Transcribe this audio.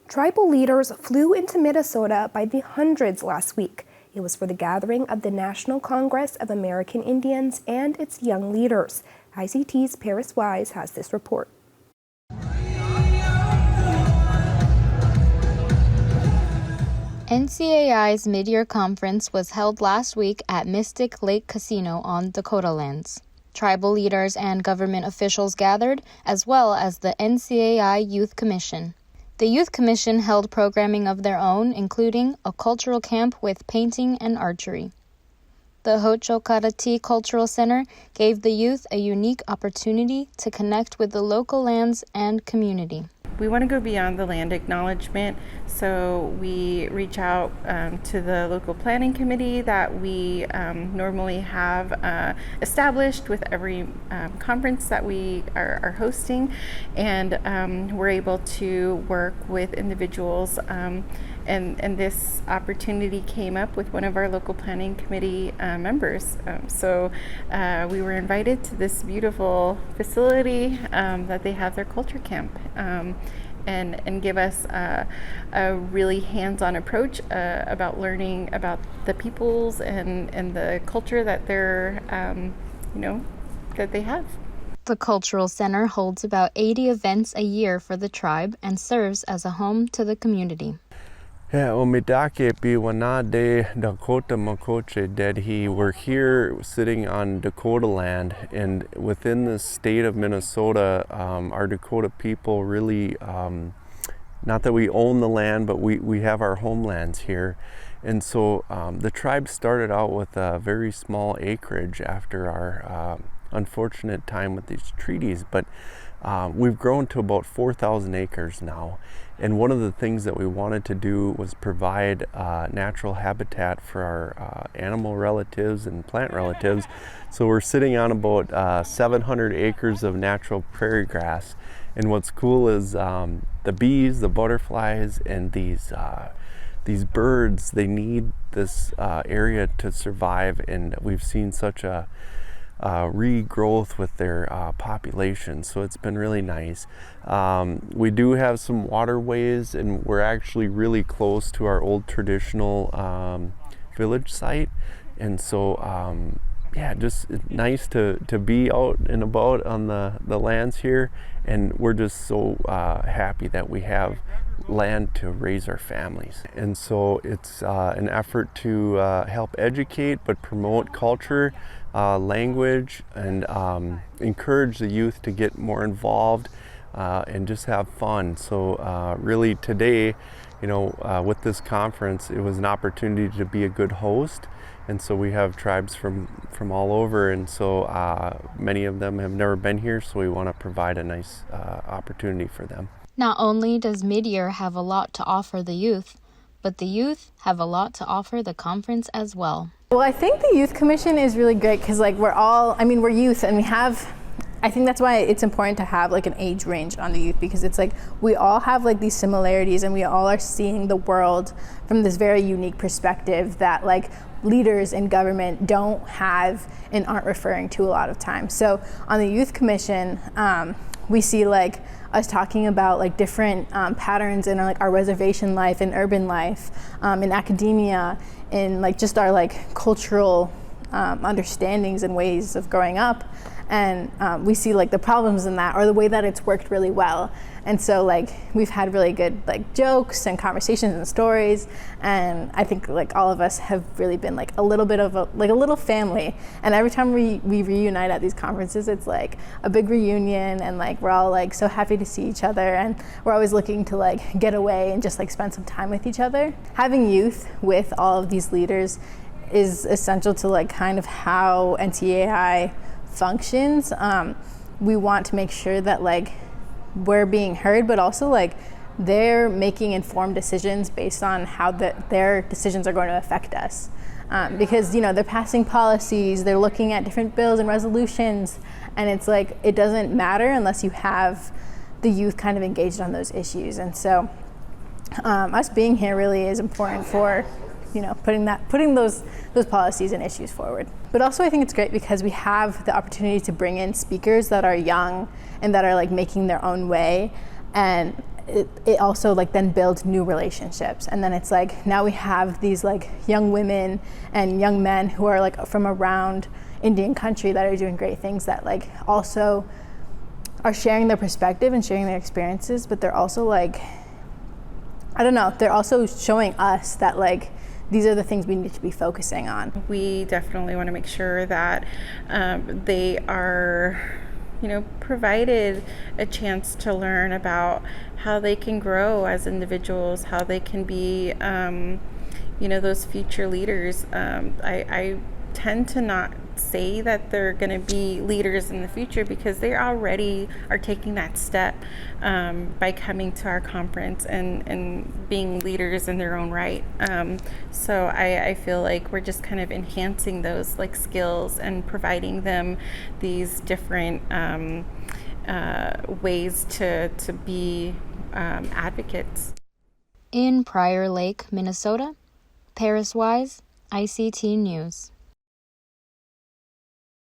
Tribal leaders flew into Minnesota by the hundreds last week. It was for the gathering of the National Congress of American Indians and its young leaders. ICT's Paris Wise has this report. NCAI's mid-year conference was held last week at Mystic Lake Casino on Dakota lands. Tribal leaders and government officials gathered, as well as the NCAI Youth Commission. The Youth Commission held programming of their own, including a cultural camp with painting and archery. The Hochokarati Cultural Center gave the youth a unique opportunity to connect with the local lands and community. We want to go beyond the land acknowledgement, so we reach out to the local planning committee that we normally have established with every conference that we are hosting, and we're able to work with individuals, and this opportunity came up with one of our local planning committee members. So we were invited to this beautiful facility that they have their culture camp. And give us a really hands-on approach about learning about the peoples and the culture that they're, that they have. The Cultural Center holds about 80 events a year for the tribe and serves as a home to the community. Yeah, umidake piwanade Dakota Makoche Dedhi. We're here sitting on Dakota land, and within the state of Minnesota, our Dakota people really, not that we own the land, but we have our homelands here. And so the tribe started out with a very small acreage after our unfortunate time with these treaties, but we've grown to about 4,000 acres now. And one of the things that we wanted to do was provide natural habitat for our animal relatives and plant relatives. So we're sitting on about 700 acres of natural prairie grass. And what's cool is the bees, the butterflies, and these birds, they need this area to survive. And we've seen such a regrowth with their population, so it's been really nice. We do have some waterways, and we're actually really close to our old traditional village site, and so yeah, just nice to be out and about on the lands here, and we're just so happy that we have land to raise our families. And so it's an effort to help educate but promote culture, language, and encourage the youth to get more involved and just have fun. So really today, with this conference, it was an opportunity to be a good host. And so we have tribes from all over, and so many of them have never been here, so we want to provide a nice opportunity for them. Not only does Midyear have a lot to offer the youth, but the youth have a lot to offer the conference as well. Well, I think the Youth Commission is really great because we're youth, and I think that's why it's important to have an age range on the youth, because it's we all have these similarities, and we all are seeing the world from this very unique perspective that leaders in government don't have and aren't referring to a lot of times. So on the Youth Commission, we see us talking about different patterns in our reservation life, in urban life, in academia, in just our cultural understandings and ways of growing up. And we see the problems in that, or the way that it's worked really well. And so we've had really good jokes and conversations and stories, and I think all of us have really been a little bit of a little family. And every time we reunite at these conferences, it's a big reunion, and we're all so happy to see each other, and we're always looking to get away and just spend some time with each other. Having youth with all of these leaders is essential to kind of how NCAI functions. We want to make sure that we're being heard, but also they're making informed decisions based on how their decisions are going to affect us. Because they're passing policies, they're looking at different bills and resolutions, and it's it doesn't matter unless you have the youth kind of engaged on those issues. And so us being here really is important for putting those policies and issues forward. But also I think it's great because we have the opportunity to bring in speakers that are young and that are making their own way. And it also like then builds new relationships. And then it's like now we have these like young women and young men who are like from around Indian country that are doing great things, that like also are sharing their perspective and sharing their experiences, but they're also like, I don't know, they're also showing us that like these are the things we need to be focusing on. We definitely want to make sure that they are, provided a chance to learn about how they can grow as individuals, how they can be, those future leaders. I tend to not say that they're going to be leaders in the future, because they already are taking that step by coming to our conference and being leaders in their own right. So I feel like we're just kind of enhancing those like skills and providing them these different ways to be advocates. In Prior Lake, Minnesota, Paris Wise, ICT News.